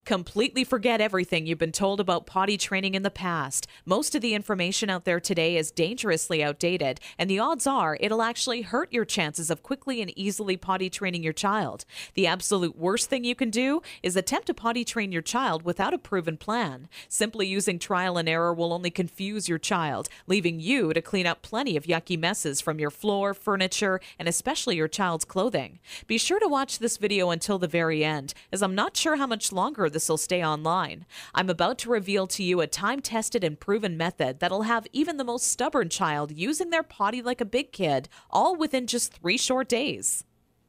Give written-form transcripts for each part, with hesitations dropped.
Completely forget everything you've been told about potty training in the past. Most of the information out there today is dangerously outdated, and the odds are it'll actually hurt your chances of quickly and easily potty training your child. The absolute worst thing you can do is attempt to potty train your child without a proven plan. Simply using trial and error will only confuse your child, leaving you to clean up plenty of yucky messes from your floor, furniture, and especially your child's clothing. Be sure to watch this video until the very end, as I'm not sure how much longer this will stay online. I'm about to reveal to you a time-tested and proven method that'll have even the most stubborn child using their potty like a big kid, all within just 3 short days.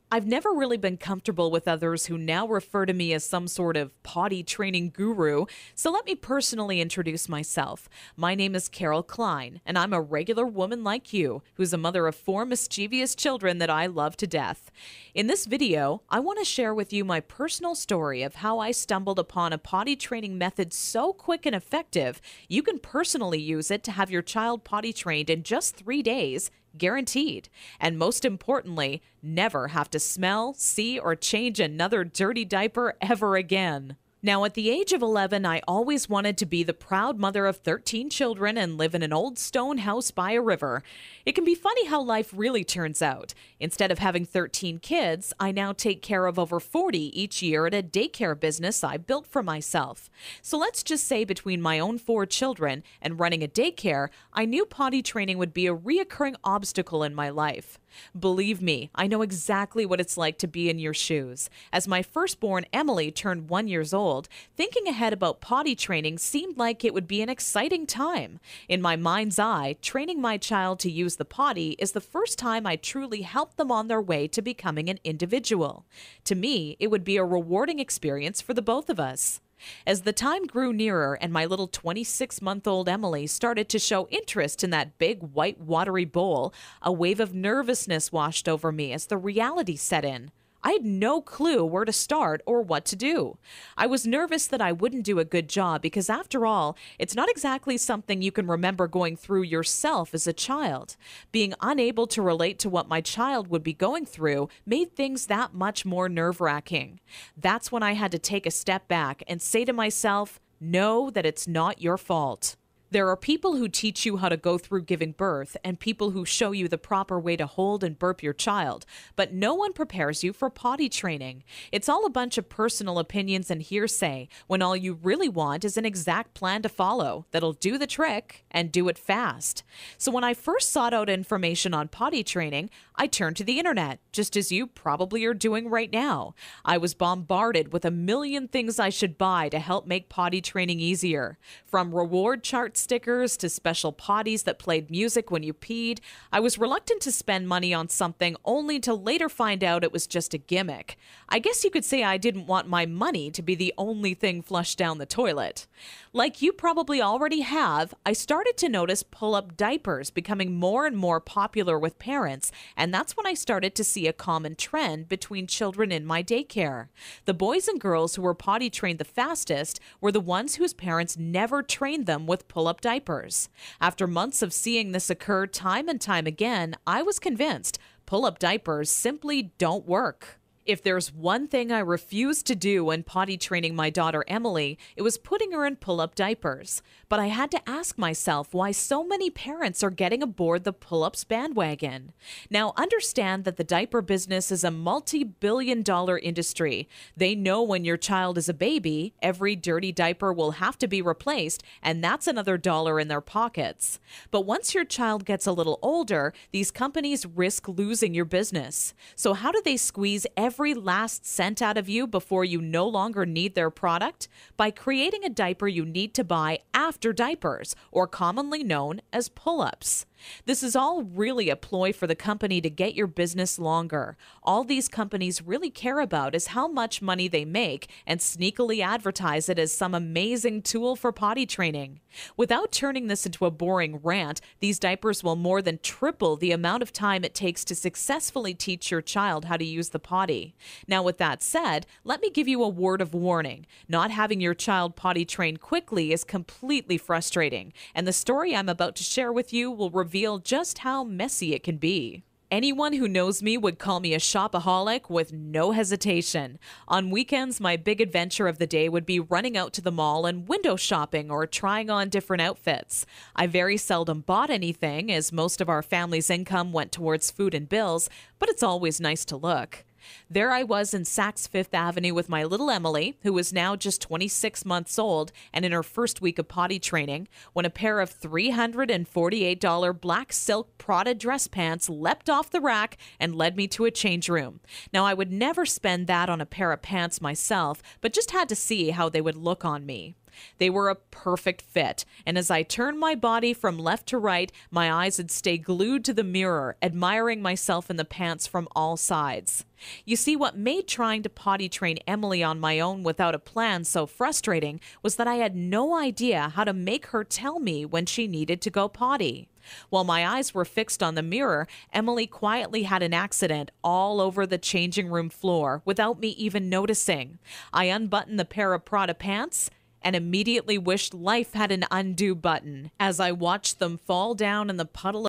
I've never really been comfortable with others who now refer to me as some sort of potty training guru, so let me personally introduce myself. My name is Carol Klein, and I'm a regular woman like you, who's a mother of 4 mischievous children that I love to death. In this video, I want to share with you my personal story of how I stumbled upon a potty training method so quick and effective, you can personally use it to have your child potty trained in just 3 days, guaranteed. And most importantly, never have to smell, see, or change another dirty diaper ever again. Now, at the age of 11, I always wanted to be the proud mother of 13 children and live in an old stone house by a river. It can be funny how life really turns out. Instead of having 13 kids, I now take care of over 40 each year at a daycare business I built for myself. So let's just say between my own 4 children and running a daycare, I knew potty training would be a reoccurring obstacle in my life. Believe me, I know exactly what it's like to be in your shoes. As my firstborn Emily turned 1 year old, thinking ahead about potty training seemed like it would be an exciting time. In my mind's eye, training my child to use the potty is the first time I truly helped them on their way to becoming an individual. To me, it would be a rewarding experience for the both of us. As the time grew nearer and my little 26-month-old Emily started to show interest in that big white watery bowl, a wave of nervousness washed over me as the reality set in. I had no clue where to start or what to do. I was nervous that I wouldn't do a good job because, after all, it's not exactly something you can remember going through yourself as a child. Being unable to relate to what my child would be going through made things that much more nerve-wracking. That's when I had to take a step back and say to myself, know that it's not your fault. There are people who teach you how to go through giving birth and people who show you the proper way to hold and burp your child, but no one prepares you for potty training. It's all a bunch of personal opinions and hearsay when all you really want is an exact plan to follow that'll do the trick and do it fast. So when I first sought out information on potty training, I turned to the internet, just as you probably are doing right now. I was bombarded with a million things I should buy to help make potty training easier. From reward chart stickers to special potties that played music when you peed, I was reluctant to spend money on something only to later find out it was just a gimmick. I guess you could say I didn't want my money to be the only thing flushed down the toilet. Like you probably already have, I started to notice pull-up diapers becoming more and more popular with parents, and that's when I started to see a common trend between children in my daycare. The boys and girls who were potty trained the fastest were the ones whose parents never trained them with pull-up diapers. After months of seeing this occur time and time again, I was convinced pull-up diapers simply don't work. If there's one thing I refused to do when potty training my daughter Emily, it was putting her in pull-up diapers. But I had to ask myself why so many parents are getting aboard the pull-ups bandwagon. Now, understand that the diaper business is a multi-billion-dollar industry. They know when your child is a baby, every dirty diaper will have to be replaced, and that's another dollar in their pockets. But once your child gets a little older, these companies risk losing your business. So how do they squeeze every last cent out of you before you no longer need their product? By creating a diaper you need to buy after diapers, or commonly known as pull-ups. This is all really a ploy for the company to get your business longer. All these companies really care about is how much money they make and sneakily advertise it as some amazing tool for potty training. Without turning this into a boring rant, these diapers will more than triple the amount of time it takes to successfully teach your child how to use the potty. Now, with that said, let me give you a word of warning. Not having your child potty trained quickly is completely frustrating, and the story I'm about to share with you will reveal just how messy it can be. Anyone who knows me would call me a shopaholic with no hesitation. On weekends, my big adventure of the day would be running out to the mall and window shopping or trying on different outfits. I very seldom bought anything, as most of our family's income went towards food and bills, but it's always nice to look. There I was in Saks Fifth Avenue with my little Emily, who was now just 26 months old and in her first week of potty training, when a pair of $348 black silk Prada dress pants leapt off the rack and led me to a change room. Now, I would never spend that on a pair of pants myself, but just had to see how they would look on me. They were a perfect fit, and as I turned my body from left to right, my eyes would stay glued to the mirror, admiring myself in the pants from all sides. You see, what made trying to potty train Emily on my own without a plan so frustrating was that I had no idea how to make her tell me when she needed to go potty. While my eyes were fixed on the mirror, Emily quietly had an accident all over the changing room floor without me even noticing. I unbuttoned the pair of Prada pants and immediately wished life had an undo button as I watched them fall down in the puddle